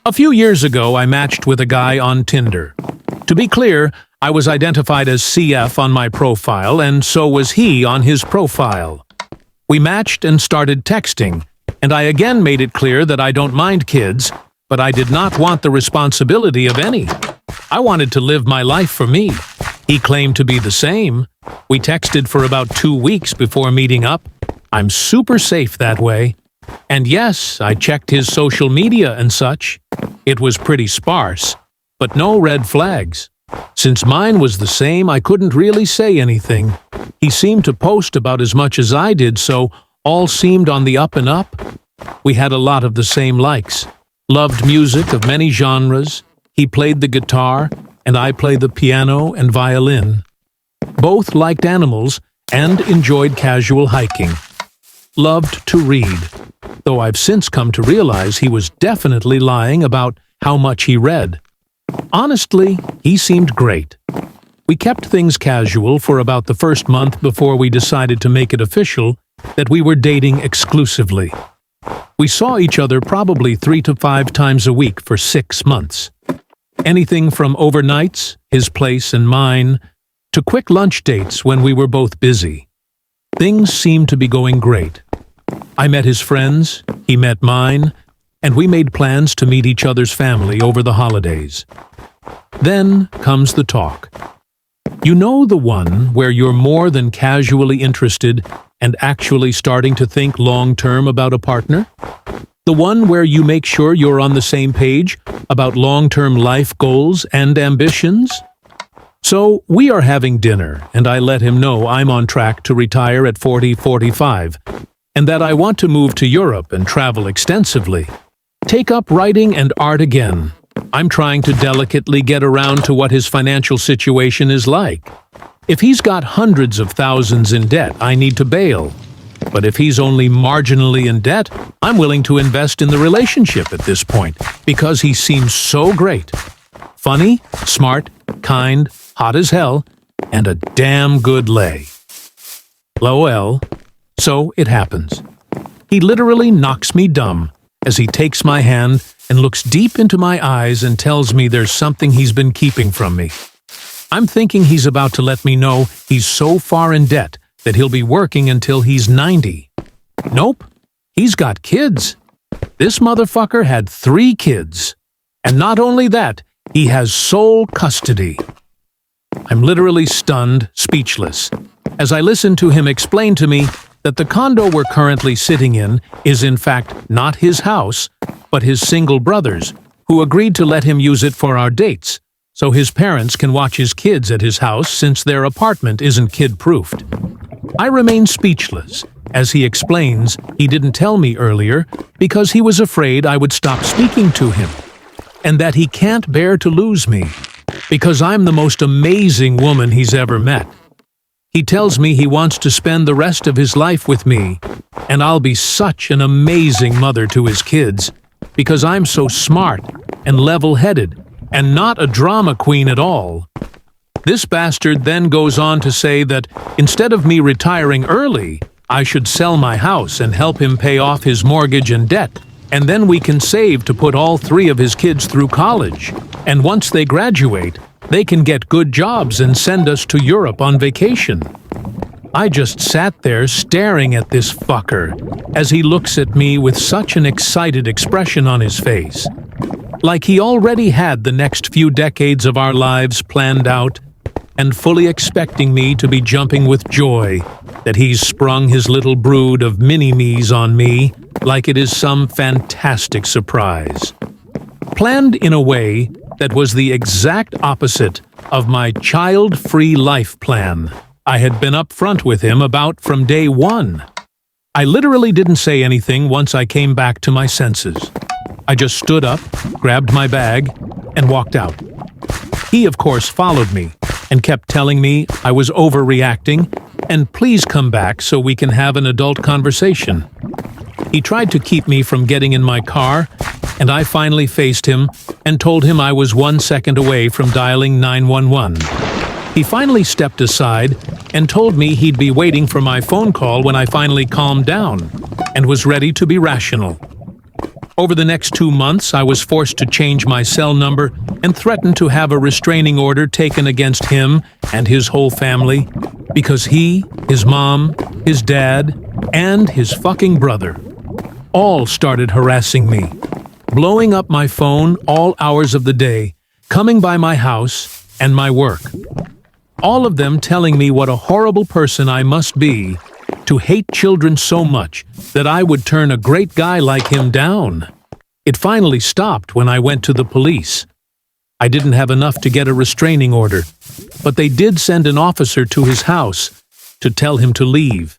A few years ago, I matched with a guy on Tinder. To be clear, I was identified as CF on my profile, and so was he on his profile. We matched and started texting, and I again made it clear that I don't mind kids, but I did not want the responsibility of any. I wanted to live my life for me. He claimed to be the same. We texted for about 2 weeks before meeting up. I'm super safe that way. And yes, I checked his social media and such. It was pretty sparse, but no red flags. Since mine was the same, I couldn't really say anything. He seemed to post about as much as I did, so all seemed on the up and up. We had a lot of the same likes. Loved music of many genres. He played the guitar, and I played the piano and violin. Both liked animals and enjoyed casual hiking. Loved to read, though I've since come to realize he was definitely lying about how much he read. Honestly, he seemed great. We kept things casual for about the first month before we decided to make it official that we were dating exclusively. We saw each other probably 3 to 5 times a week for 6 months. Anything from overnights, his place and mine, to quick lunch dates when we were both busy. Things seemed to be going great. I met his friends, he met mine, and we made plans to meet each other's family over the holidays. Then comes the talk. You know, the one where you're more than casually interested and actually starting to think long-term about a partner? The one where you make sure you're on the same page about long-term life goals and ambitions? So we are having dinner, and I let him know I'm on track to retire at 40-45, and that I want to move to Europe and travel extensively. Take up writing and art again. I'm trying to delicately get around to what his financial situation is like. If he's got hundreds of thousands in debt, I need to bail. But if he's only marginally in debt, I'm willing to invest in the relationship at this point, because he seems so great. Funny, smart, kind, hot as hell, and a damn good lay. LOL. So it happens. He literally knocks me dumb as he takes my hand and looks deep into my eyes and tells me there's something he's been keeping from me. I'm thinking he's about to let me know he's so far in debt that he'll be working until he's 90. Nope, he's got kids. This motherfucker had 3 kids. And not only that, he has sole custody. I'm literally stunned, speechless, as I listen to him explain to me that the condo we're currently sitting in is in fact not his house, but his single brother's, who agreed to let him use it for our dates, so his parents can watch his kids at his house since their apartment isn't kid-proofed. I remain speechless, as he explains he didn't tell me earlier because he was afraid I would stop speaking to him, and that he can't bear to lose me, because I'm the most amazing woman he's ever met. He tells me he wants to spend the rest of his life with me, and I'll be such an amazing mother to his kids, because I'm so smart and level-headed and not a drama queen at all. This bastard then goes on to say that instead of me retiring early, I should sell my house and help him pay off his mortgage and debt, and then we can save to put all 3 of his kids through college, and once they graduate, they can get good jobs and send us to Europe on vacation. I just sat there staring at this fucker as he looks at me with such an excited expression on his face. Like he already had the next few decades of our lives planned out, and fully expecting me to be jumping with joy that he's sprung his little brood of mini-me's on me like it is some fantastic surprise. Planned in a way that was the exact opposite of my child-free life plan I had been upfront with him about from day one. I literally didn't say anything once I came back to my senses. I just stood up, grabbed my bag, and walked out. He, of course, followed me and kept telling me I was overreacting and please come back so we can have an adult conversation. He tried to keep me from getting in my car, and I finally faced him and told him I was 1 second away from dialing 911. He finally stepped aside and told me he'd be waiting for my phone call when I finally calmed down and was ready to be rational. Over the next 2 months, I was forced to change my cell number and threatened to have a restraining order taken against him and his whole family because he, his mom, his dad, and his fucking brother all started harassing me, blowing up my phone all hours of the day, coming by my house and my work. All of them telling me what a horrible person I must be to hate children so much that I would turn a great guy like him down. It finally stopped when I went to the police. I didn't have enough to get a restraining order, but they did send an officer to his house to tell him to leave.